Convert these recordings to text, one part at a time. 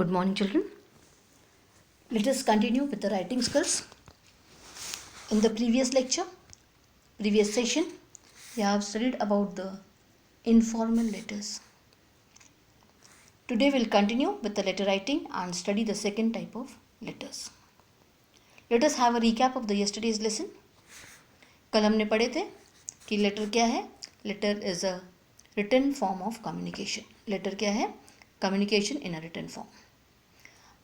Good morning, children. Let us continue with the writing skills. In the previous lecture, previous session, we have studied about the informal letters. Today we'll continue with the letter writing and study the second type of letters. Let us have a recap of the yesterday's lesson. कल हमने पढ़े थे कि letter क्या है. Letter is a written form of communication. Letter क्या है? Communication in a written form.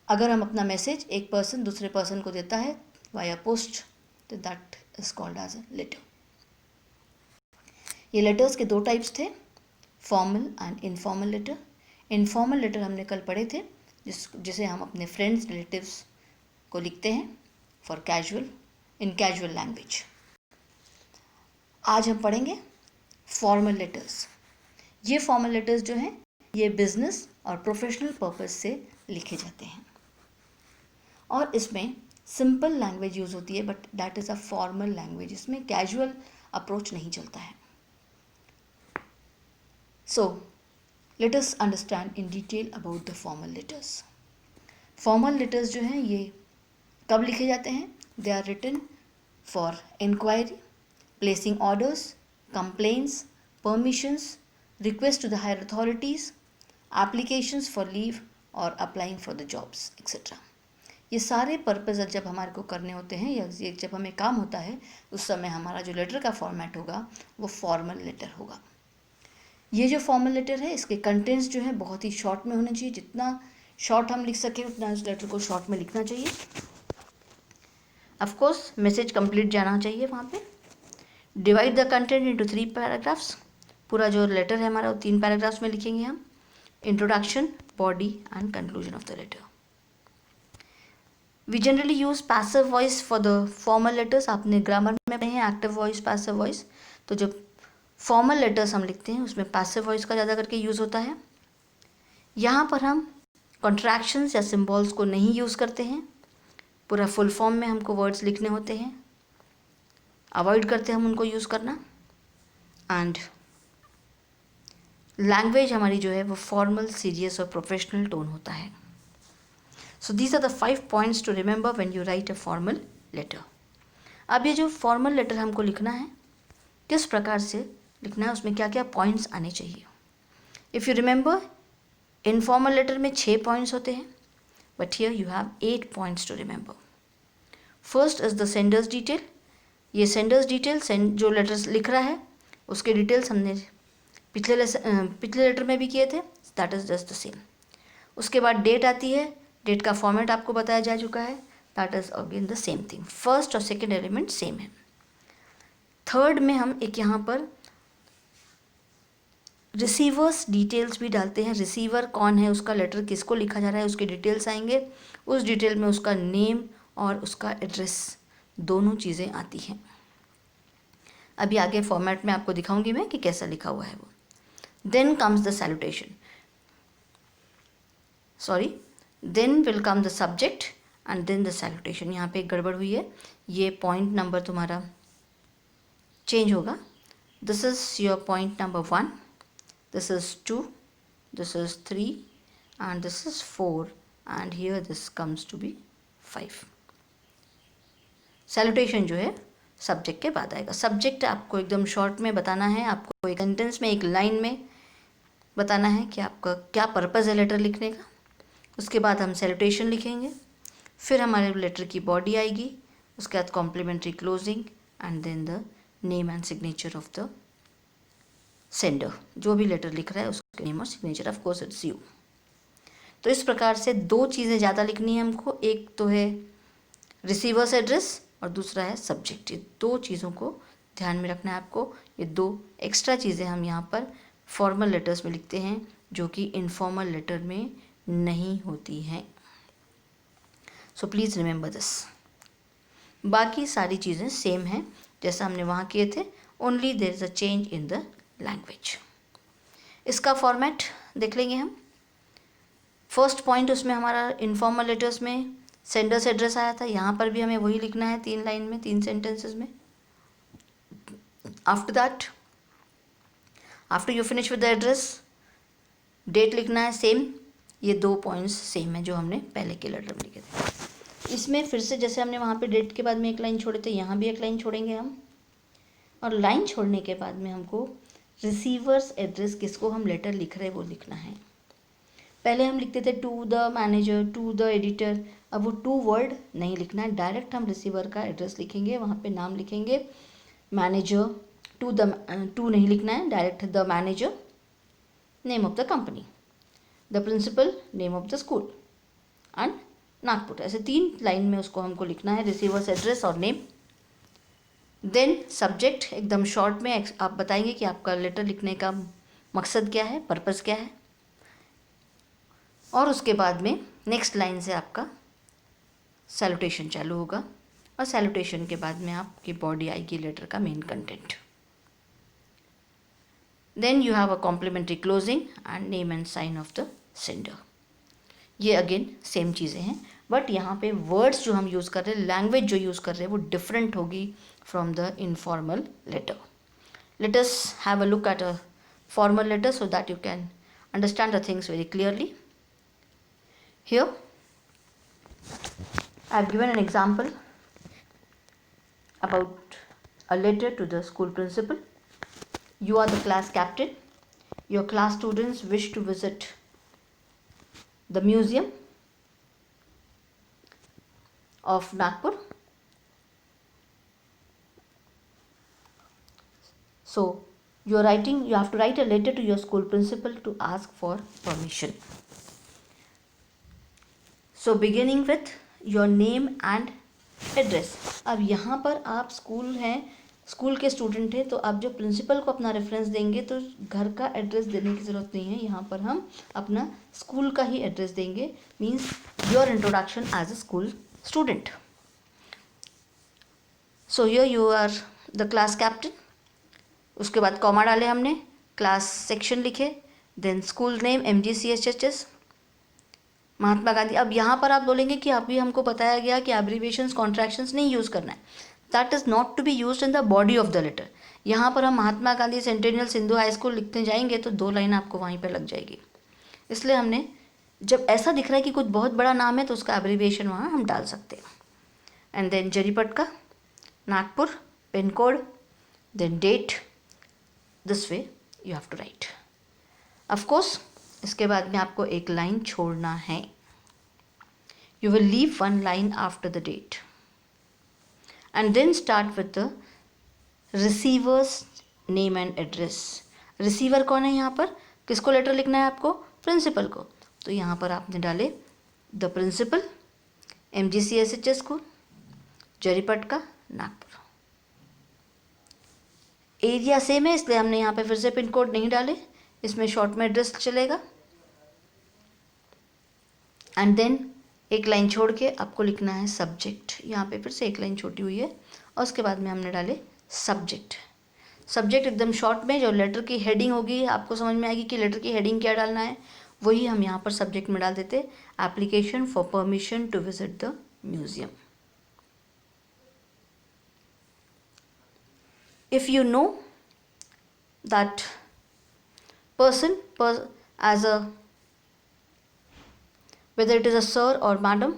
अगर हम अपना मैसेज एक पर्सन दूसरे पर्सन को देता है वाया पोस्ट, तो that is called as a letter. ये लेटर्स के दो टाइप्स थे, formal and informal letter. Informal letter हमने कल पढ़े थे, जिसे हम अपने फ्रेंड्स रिलेटिव्स को लिखते हैं for casual, in casual language. आज हम पढ़ेंगे फॉर्मल लेटर्स. ये फॉर्मल लेटर्स जो हैं ये बिजनेस और प्रोफेशनल पर्पस से लिखे जाते हैं और इसमें सिंपल लैंग्वेज यूज़ होती है, but that is a formal language. इसमें कैजुअल अप्रोच नहीं चलता है. So let us understand in detail about the formal letters. Formal letters जो हैं ये कब लिखे जाते हैं? They are written for inquiry, placing orders, complaints, permissions, request to the higher authorities, applications for leave और applying for the jobs etc. ये सारे पर्पज़ जब हमारे को करने होते हैं या ये जब हमें काम होता है उस समय हमारा जो लेटर का फॉर्मेट होगा वो फॉर्मल लेटर होगा. ये जो फॉर्मल लेटर है इसके कंटेंट्स जो है बहुत ही शॉर्ट में होने चाहिए. जितना शॉर्ट हम लिख सकें उतना इस लेटर को शॉर्ट में लिखना चाहिए. ऑफ कोर्स मैसेज कंप्लीट जाना चाहिए वहाँ पे. Divide the content into 3 paragraphs. पूरा जो लेटर है हमारा वो 3 पैराग्राफ्स में लिखेंगे हम. Introduction, body and conclusion of the letter. We generally use passive voice for the formal letters. आपने ग्रामर में पढ़े हैं एक्टिव वॉइस, पैसिव वॉइस. तो जब फॉर्मल लेटर्स हम लिखते हैं उसमें पैसिव वॉइस का ज़्यादा करके यूज़ होता है. यहाँ पर हम कॉन्ट्रैक्शंस या सिम्बॉल्स को नहीं यूज़ करते हैं. पूरा फुल फॉर्म में हमको वर्ड्स लिखने होते हैं. अवॉइड करते हैं हम उनको यूज़ करना. एंड लैंग्वेज हमारी जो है वो फॉर्मल, सीरियस और प्रोफेशनल टोन होता है. So these are the 5 points to remember when you write a formal letter. अब ये जो फॉर्मल लेटर हमको लिखना है किस प्रकार से लिखना है, उसमें क्या क्या पॉइंट्स आने चाहिए. If you remember informal letter में 6 पॉइंट्स होते हैं, but here you have 8 points to remember. First is the sender's detail. ये सेंडर्स डिटेल जो लेटर्स लिख रहा है उसके डिटेल्स हमने पिछले लेटर में भी किए थे. That is just the same. उसके बाद डेट आती है. डेट का फॉर्मेट आपको बताया जा चुका है. That is again the same thing. First और सेकेंड एलिमेंट सेम है. थर्ड में हम एक यहाँ पर रिसीवर्स डिटेल्स भी डालते हैं. रिसीवर कौन है, उसका लेटर किसको लिखा जा रहा है, उसके डिटेल्स आएंगे. उस डिटेल में उसका नेम और उसका एड्रेस दोनों चीज़ें आती हैं. अभी आगे फॉर्मेट में आपको दिखाऊंगी मैं कि कैसा लिखा हुआ है वो. Then comes the salutation. Then will come the subject and then the salutation. यहाँ पे एक गड़बड़ हुई है. ये पॉइंट नंबर तुम्हारा चेंज होगा. This is your point number 1. This is 2. This is 3. And this is 4. And here this comes to be 5. Salutation जो है सब्जेक्ट के बाद आएगा. सब्जेक्ट आपको एकदम शॉर्ट में बताना है. आपको एक सेंटेंस में, एक लाइन में बताना है कि आपका क्या पर्पज़ है लेटर लिखने का. उसके बाद हम सैल्यूटेशन लिखेंगे. फिर हमारे लेटर की बॉडी आएगी. उसके बाद complimentary closing and then the name and signature of the sender. जो भी लेटर लिख रहा है उसके नेम और signature. Of course it's you. तो इस प्रकार से 2 चीज़ें ज़्यादा लिखनी है हमको. एक तो है रिसीवर्स एड्रेस और दूसरा है सब्जेक्ट. ये 2 चीज़ों को ध्यान में रखना है आपको. ये 2 एक्स्ट्रा चीज़ें हम यहाँ पर फॉर्मल लेटर्स में लिखते हैं जो कि इनफॉर्मल लेटर में नहीं होती हैं. So please remember this. बाकी सारी चीज़ें सेम हैं जैसा हमने वहाँ किए थे. Only there is a change in the language. इसका फॉर्मेट देख लेंगे हम. फर्स्ट पॉइंट उसमें हमारा इनफॉर्मल लेटर्स में सेंडर्स एड्रेस आया था. यहाँ पर भी हमें वही लिखना है 3 लाइन में, 3 सेंटेंसेस में. After that, after you finish with the address, date लिखना है सेम. ये 2 पॉइंट्स सेम है जो हमने पहले के लेटर में लिखे थे। इसमें फिर से जैसे हमने वहाँ पे डेट के बाद में एक लाइन छोड़े थे, यहाँ भी एक लाइन छोड़ेंगे हम। और लाइन छोड़ने के बाद में हमको रिसीवर्स एड्रेस, किसको हम लेटर लिख रहे हैं वो लिखना है। पहले हम लिखते थे to the manager, to the editor, अब वो टू वर्ड नहीं लिखना है, डायरेक्ट हम रिसीवर का एड्रेस लिखेंगे, वहाँ पे नाम लिखेंगे मैनेजर, टू नहीं लिखना है, direct the manager, name of the company, the principal, name of the school and Nagpur. ऐसे 3 लाइन में उसको हमको लिखना है, रिसीवर्स एड्रेस और नेम। देन सब्जेक्ट एकदम शॉर्ट में आप बताएंगे कि आपका लेटर लिखने का मकसद क्या है, पर्पस क्या है। और उसके बाद में नेक्स्ट लाइन से आपका सैल्यूटेशन चालू होगा, और सैल्यूटेशन के बाद में आपकी बॉडी आएगी लेटर का main content. Then you have a complimentary closing and name and sign of the sender. ये अगेन सेम चीज़ें हैं, बट यहाँ पे वर्ड्स जो हम यूज़ कर रहे हैं, लैंग्वेज जो यूज़ कर रहे हैं वो डिफरेंट होगी from the informal letter. Let us have a look at a formal letter so that you can understand the things very clearly. Here I have given an example about a letter to the school principal. You are the class captain. Your class students wish to visit the museum of Nagpur. So you have to write a letter to your school principal to ask for permission. So beginning with your name and address. अब यहाँ पर आप school के student हैं, तो आप जो principal को अपना रेफरेंस देंगे तो घर का एड्रेस देने की ज़रूरत नहीं है, यहाँ पर हम अपना स्कूल का ही एड्रेस देंगे, means your introduction as a school student. So here you are the class captain. उसके बाद कॉमा डाले हमने, क्लास सेक्शन लिखे, then school name MGCHHS Mahatma Gandhi. अब यहाँ पर आप बोलेंगे कि अभी हमको बताया गया कि एब्रीविएशंस कॉन्ट्रैक्शंस नहीं यूज़ करना है, that is not to be used in the body of the letter. यहाँ पर हम Mahatma Gandhi centennial Sindhu high school लिखते जाएंगे तो 2 लाइन आपको वहीं पे लग जाएगी। इसलिए हमने जब ऐसा दिख रहा है कि कुछ बहुत बड़ा नाम है तो उसका एब्रीविएशन वहाँ हम डाल सकते हैं। And then Jaripatka, Nagpur, pin code, then date, this way you have to write. Of course इसके बाद में आपको एक लाइन छोड़ना है। You will leave 1 line after the date and then start with the receiver's name and address. Receiver कौन है यहाँ पर, किसको लेटर लिखना है आपको, प्रिंसिपल को, तो यहाँ पर आपने डाले the principal, MGCHS school, Jaripatka, Nagpur. Area same है इसलिए हमने यहाँ पे फिर से पिन कोड नहीं डाले, इसमें शॉर्ट में एड्रेस चलेगा। एंड देन एक लाइन छोड़ के आपको लिखना है सब्जेक्ट। यहाँ पे फिर से एक लाइन छोटी हुई है और उसके बाद में हमने डाले सब्जेक्ट। सब्जेक्ट एकदम शॉर्ट में, जो लेटर की हेडिंग होगी आपको समझ में आएगी कि लेटर की हेडिंग क्या डालना है, वही हम यहाँ पर सब्जेक्ट में डाल देते, application for permission to visit the museum. If you know that person as a whether it is a sir or madam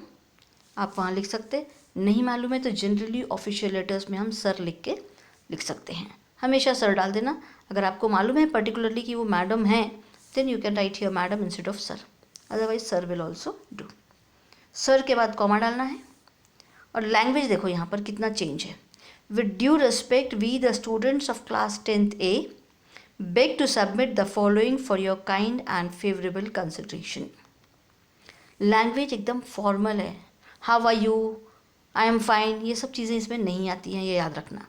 आप वहाँ लिख सकते, नहीं मालूम है तो जनरली ऑफिशियल लेटर्स में हम सर लिख सकते हैं, हमेशा सर डाल देना। अगर आपको मालूम है पर्टिकुलरली कि वो मैडम है then you can write here madam instead of sir, otherwise sir will also do. Sir के बाद कॉमा डालना है। और लैंग्वेज देखो यहाँ पर कितना चेंज है। With due respect we the students of class 10th A beg to submit the following for your kind and favorable consideration। Language एकदम फॉर्मल है, how are you, I am fine, ये सब चीज़ें इसमें नहीं आती हैं, ये याद रखना।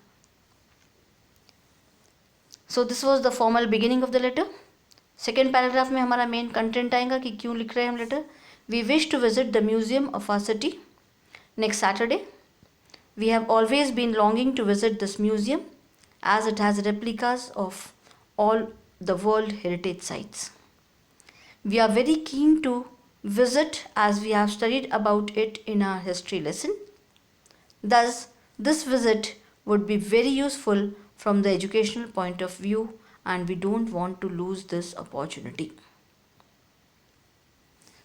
So this was the formal beginning of the letter. Second paragraph में हमारा मेन कंटेंट आएगा कि क्यों लिख रहे हैं हम letter. We wish to visit the museum of our city next Saturday. We have always been longing to visit this museum as it has replicas of all the world heritage sites. We are very keen to visit as we have studied about it in our history lesson. Thus, this visit would be very useful from the educational point of view and we don't want to lose this opportunity.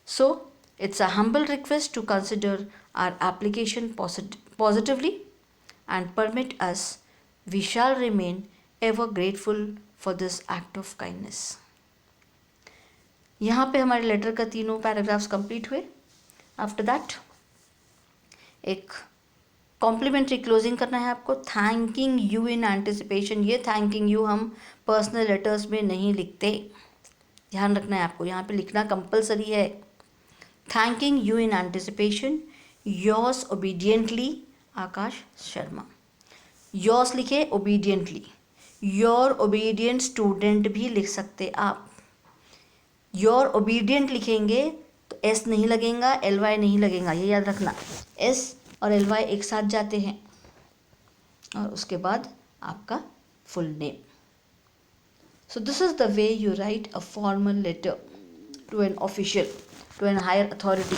So it's a humble request to consider our application positively and permit us. We shall remain ever grateful for this act of kindness. यहाँ पे हमारे letter का तीनों paragraphs complete हुए. After that एक complementary closing करना है आपको. Thanking you in anticipation. ये थैंकिंग यू हम पर्सनल लेटर्स में नहीं लिखते, ध्यान रखना है आपको. यहाँ पे लिखना कंपलसरी है. Thanking you in anticipation, yours obediently Akash Sharma. Yours लिखे, ओबीडियंटली. योर ओबीडियंट स्टूडेंट भी लिख सकते आप. योर ओबीडियंट लिखेंगे तो एस नहीं लगेगा, एल वाई नहीं लगेगा, ये याद रखना. एस और एल वाई एक साथ जाते हैं. और उसके बाद आपका full name. So this is the way you write a formal letter to an official, to an higher authority.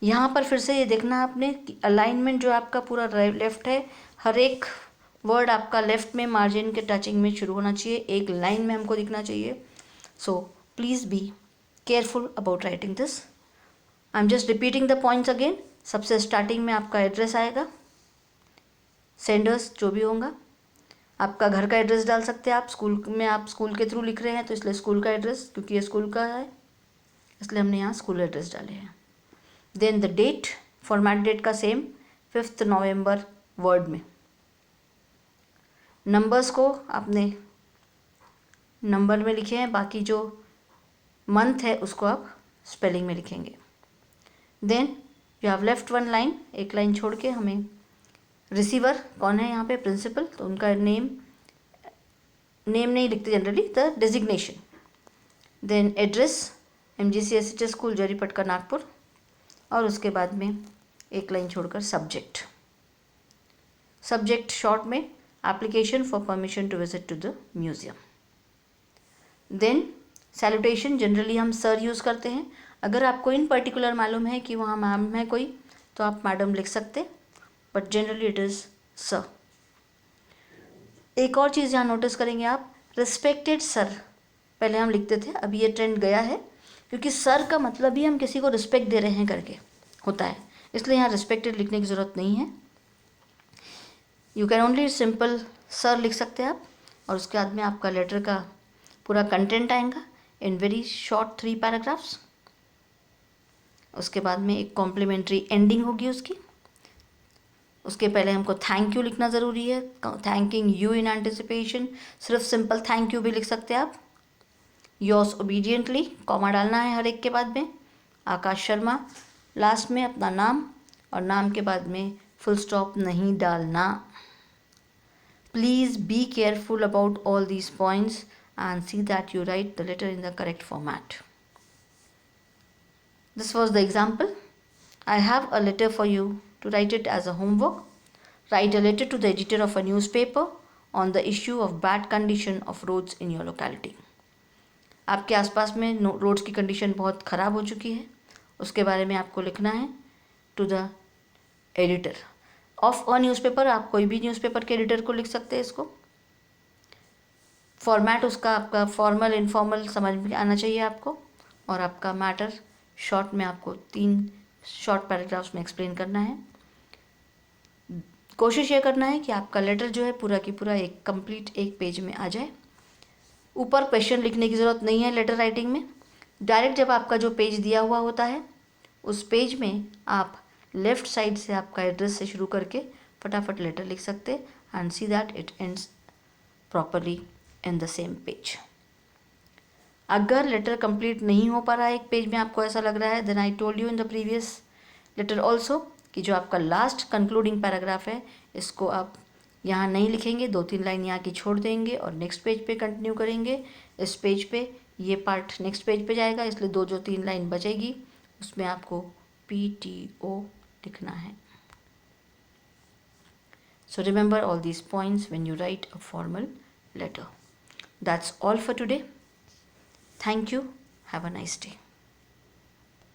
यहाँ पर फिर से ये देखना आपने कि अलाइनमेंट जो आपका पूरा लेफ्ट है, हर एक वर्ड आपका लेफ्ट में मार्जिन के टचिंग में शुरू होना चाहिए, एक लाइन में हमको दिखना चाहिए. So please be careful about writing this. I am just repeating the points again. सबसे स्टार्टिंग में आपका एड्रेस आएगा, सेंडर्स जो भी होगा. आपका घर का एड्रेस डाल सकते हैं आप. स्कूल में आप स्कूल के थ्रू लिख रहे हैं तो इसलिए स्कूल का एड्रेस, क्योंकि ये स्कूल का है इसलिए हमने यहाँ स्कूल एड्रेस डाले हैं. Then the date, format date का सेम 5 नवंबर वर्ड में. नंबर्स को आपने नंबर में लिखे हैं, बाकी जो मंथ है उसको आप स्पेलिंग में लिखेंगे. Then you have left one line, एक लाइन छोड़ के हमें रिसीवर कौन है यहाँ पे, प्रिंसिपल, तो उनका नेम नहीं लिखते generally, the designation. Then address MGCSH school Jaripatka Nagpur. और उसके बाद में एक लाइन छोड़कर सब्जेक्ट. सब्जेक्ट शॉर्ट में application for permission to visit to the museum. Then salutation generally हम सर यूज़ करते हैं. अगर आपको इन पर्टिकुलर मालूम है कि वहाँ मैम है कोई तो आप मैडम लिख सकते, but generally it is sir. एक और चीज़ यहाँ नोटिस करेंगे आप, रिस्पेक्टेड सर पहले हम लिखते थे, अभी ये ट्रेंड गया है क्योंकि सर का मतलब ही हम किसी को रिस्पेक्ट दे रहे हैं करके होता है, इसलिए यहाँ रिस्पेक्टेड लिखने की ज़रूरत नहीं है. You can only simple sir लिख सकते हैं आप. और उसके बाद में आपका लेटर का पूरा कंटेंट आएगा इन वेरी शॉर्ट 3 पैराग्राफ्स. उसके बाद में एक कॉम्प्लीमेंट्री एंडिंग होगी उसकी. उसके पहले हमको थैंक यू लिखना ज़रूरी है. थैंकिंग यू इन एंटिसिपेशन, सिर्फ सिंपल थैंक यू भी लिख सकते हैं आप. योर्स ओबीडियंटली, कॉमा डालना है हर एक के बाद में, आकाश शर्मा. लास्ट में अपना नाम, और नाम के बाद में फुल स्टॉप नहीं डालना. Please be careful about all these points and see that you write the letter in the correct format. This was the example. I have a letter for you to write it as a homework. Write a letter to the editor of a newspaper on the issue of bad condition of roads in your locality. आपके आसपास में roads की condition बहुत ख़राब हो चुकी है, उसके बारे में आपको लिखना है to the editor of a newspaper. आप कोई भी न्यूज़पेपर के एडिटर को लिख सकते हैं इसको. फॉर्मेट उसका आपका फॉर्मल इनफॉर्मल समझ में आना चाहिए आपको. और आपका मैटर शॉर्ट में आपको 3 शॉर्ट पैराग्राफ्स में एक्सप्लेन करना है. कोशिश ये करना है कि आपका लेटर जो है पूरा की पूरा एक कंप्लीट एक पेज में आ जाए. ऊपर क्वेश्चन लिखने की ज़रूरत नहीं है लेटर राइटिंग में. डायरेक्ट जब आपका जो पेज दिया हुआ होता है उस पेज में आप लेफ़्ट साइड से आपका एड्रेस से शुरू करके फटाफट लेटर लिख सकते and see that it ends properly in the same page. अगर लेटर कंप्लीट नहीं हो पा रहा है एक पेज में, आपको ऐसा लग रहा है, then I told you in the previous letter also कि जो आपका लास्ट कंक्लूडिंग पैराग्राफ है इसको आप यहाँ नहीं लिखेंगे, 2-3 लाइन यहाँ की छोड़ देंगे और नेक्स्ट पेज पे कंटिन्यू करेंगे. इस पेज पे ये पार्ट नेक्स्ट पेज पे जाएगा, इसलिए 2-3 लाइन बचेगी उसमें आपको PTO लिखना है. So remember all these points when you write a formal letter. That's all for today. Thank you. Have a nice day.